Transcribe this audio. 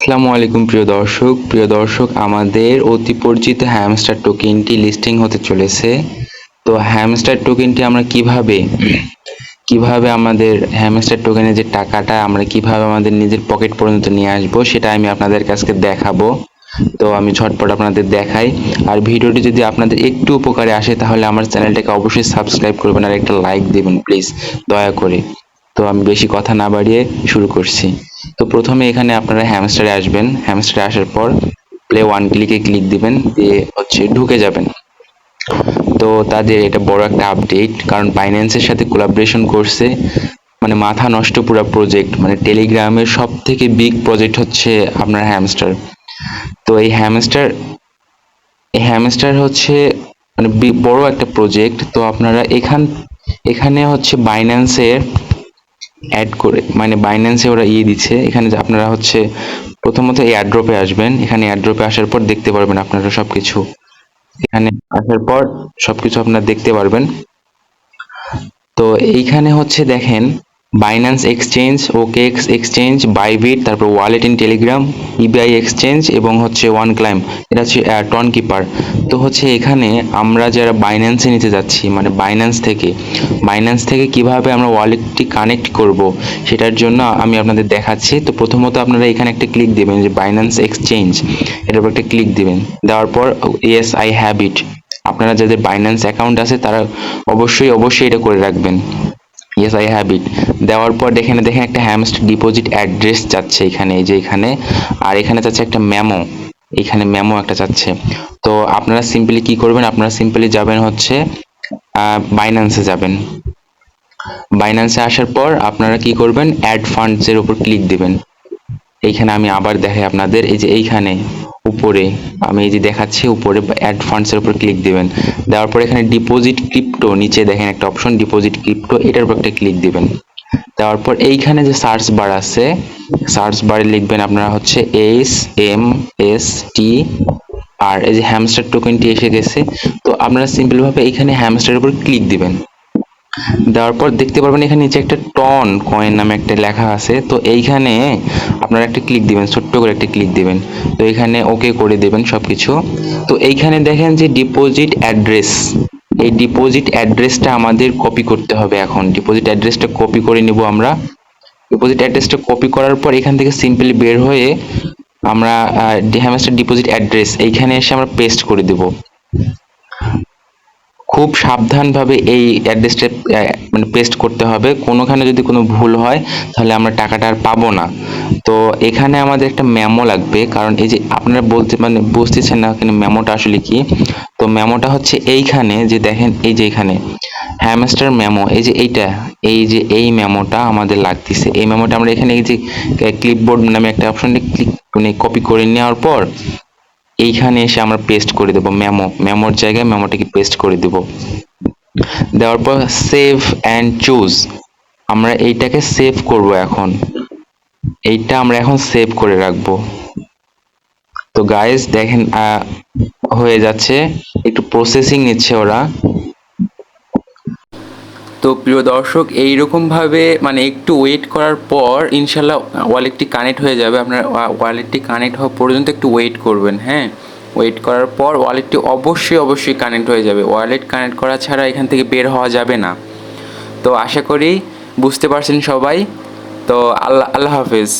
আসসালামু আলাইকুম প্রিয় দর্শক আমাদের অতি পরিচিত হ্যামস্টার টোকেনটি লিস্টিং হতে চলেছে। তো হ্যামস্টার টোকেনটি আমরা কিভাবে আমাদের হ্যামস্টার টোকেনের যে টাকাটা আমরা কিভাবে আমাদের নিজের পকেট পর্যন্ত নিয়ে আসবো সেটা আমি আপনাদের কাছে দেখাবো। তো আমি ঝটপট আপনাদের দেখাই। আর ভিডিওটি যদি আপনাদের একটু উপকারে আসে তাহলে আমার চ্যানেলটাকে অবশ্যই সাবস্ক্রাইব করবেন আর একটা লাইক দেবেন প্লিজ, দয়া করে। তো আমি বেশি কথা না বাড়িয়ে শুরু করছি। তো প্রথমে এখানে আপনারা হ্যামস্টারে আসবেন। হ্যামস্টারে আসার পর প্লে ওয়ান ক্লিকে ক্লিক দিবেন, দিয়ে ঢুকে যাবেন। তো তাদের এটা বড় একটা আপডেট, কারণ বাইন্যান্সের সাথে কোলাবোরেশন করছে। মানে মাথা নষ্ট পুরো প্রজেক্ট, মানে টেলিগ্রামের সব থেকে বিগ প্রজেক্ট হচ্ছে আপনার হ্যামস্টার। তো এই হ্যামস্টার হচ্ছে মানে বড় একটা প্রজেক্ট। তো আপনারা এখানে হচ্ছে বাইন্যান্সের অ্যাড করে, মানে বাইন্যান্সে ওরা দিচ্ছে এখানে যে আপনারা প্রথমত এই অ্যাড্রপে আসবেন। এখানে অ্যাড্রপে আসার পর দেখতে পারবেন আপনারা সবকিছু। এখানে আসার পর সবকিছু আপনারা দেখতে পারবেন। তো এইখানে দেখেন Binance exchange, OKX exchange, Bybit, তারপর wallet in Telegram, EBI exchange এবং ওয়ান ক্লাইম, এটা হচ্ছে টন কিপার। তো এখানে আমরা যারা বাইন্যান্সে নিতে যাচ্ছি, মানে বাইন্যান্স থেকে কিভাবে আমরা ওয়ালেটটি কানেক্ট করব সেটার জন্য আমি আপনাদের দেখাচ্ছি। তো প্রথমত আপনারা এখানে একটা ক্লিক দিবেন যে বাইন্যান্স এক্সচেঞ্জ, এটার উপর একটা ক্লিক দিবেন। দেওয়ার পর ইয়েস আই হ্যাভ ইট, আপনারা যাদের বাইন্যান্স অ্যাকাউন্ট আছে তারা অবশ্যই এটা করে রাখবেন। ইয়েস আই হ্যাভ ইট দেওয়ার পর দেখেন একটা হ্যামস্টার ডিপোজিট অ্যাড্রেস চাচ্ছে এখানে, এই যে এখানে। আর এখানে চাচ্ছে একটা মেমো, এখানে মেমো একটা চাচ্ছে। তো আপনারা সিম্পলি কি করবেন, আপনারা সিম্পলি যাবেন বাইন্যান্সে যাবেন। বাইন্যান্সে আসার পর আপনারা কি করবেন, অ্যাড ফান্ডস এর উপর ক্লিক দিবেন। এইখানে আমি আবার দেখাই আপনাদের, এই যে এইখানে উপরে আমি এই যে দেখাচ্ছি, উপরে অ্যাড ফান্ডস এর উপর ক্লিক দিবেন। দেওয়ার পর এখানে ডিপোজিট ক্রিপ্টো, নিচে দেখেন একটা অপশন ডিপোজিট ক্রিপ্টো, এটার উপর একটা ক্লিক দিবেন। দেওয়ার পর এইখানে যে সার্চ বার আছে, সার্চ বারে লিখবেন আপনারা SMST, আর এই যে হ্যামস্টার টোকেনটি এসে গেছে। তো আপনারা সিম্পল ভাবে এইখানে হ্যামস্টারের উপর ক্লিক দিবেন। দেওয়ার পর দেখতে পারবেন এখানে নিচে একটা টন কয়েন নামে একটা লেখা আছে। তো এইখানে আপনারা একটা ক্লিক দিবেন, ছোট্ট করে একটা ক্লিক দিবেন। তো এখানে ওকে করে দেবেন সবকিছু। তো এইখানে দেখেন যে ডিপোজিট অ্যাড্রেস, এই ডিপোজিট অ্যাড্রেসটা আমাদের কপি করতে হবে। এখন ডিপোজিট অ্যাড্রেসটা কপি করে নিব আমরা। ডিপোজিট অ্যাড্রেসটা কপি করার পর এখান থেকে সিম্পলি বের হয়ে আমরা হ্যামস্টার ডিপোজিট অ্যাড্রেস এইখানে এসে আমরা পেস্ট করে দেব। খুব সাবধানভাবে এই অ্যাড্রেসটা মানে পেস্ট করতে হবে। কোনোখানে যদি কোনো ভুল হয় তাহলে আমরা টাকাটা আর পাবো না। তো এখানে আমাদের একটা মেমো লাগবে, কারণ এই যে আপনারা বুঝতেছেন না এখানে মেমোটা আসলে কি। তো মেমোটা হচ্ছে এইখানে যে দেখেন, এই যে এখানে হ্যামস্টার মেমো, এই যে এইটা, এই মেমোটা আমাদের লাগতেছে। এই মেমোটা আমরা এখানে এই যে ক্লিপবোর্ড নামে একটা অপশনে কপি করে নেওয়ার পর এইখানে এসে আমরা পেস্ট করে দেব। মেমোর জায়গায় মেমোটাকে পেস্ট করে দেব। দেওয়ার পর সেভ অ্যান্ড চুজ, আমরা এইটাকে সেভ করব। এখন এইটা আমরা এখন সেভ করে রাখবো। তো গাইস দেখেন হয়ে যাচ্ছে, একটু প্রসেসিং নিচ্ছে ওরা। তো প্রিয় দর্শক, এইরকম ভাবে মানে একটু ওয়েট করার পর ইনশাল্লাহ ওয়ালেটটি কানেক্ট হয়ে যাবে। আপনার ওয়ালেটটি কানেক্ট হওয়া পর্যন্ত একটু ওয়েট করবেন। হ্যাঁ, ওয়েট করার পর ওয়ালেটটি অবশ্যই কানেক্ট হয়ে যাবে। ওয়ালেট কানেক্ট করা ছাড়া এখান থেকে বের হওয়া যাবে না। তো আশা করি বুঝতে পারছেন সবাই। তো আল্লাহ হাফেজ।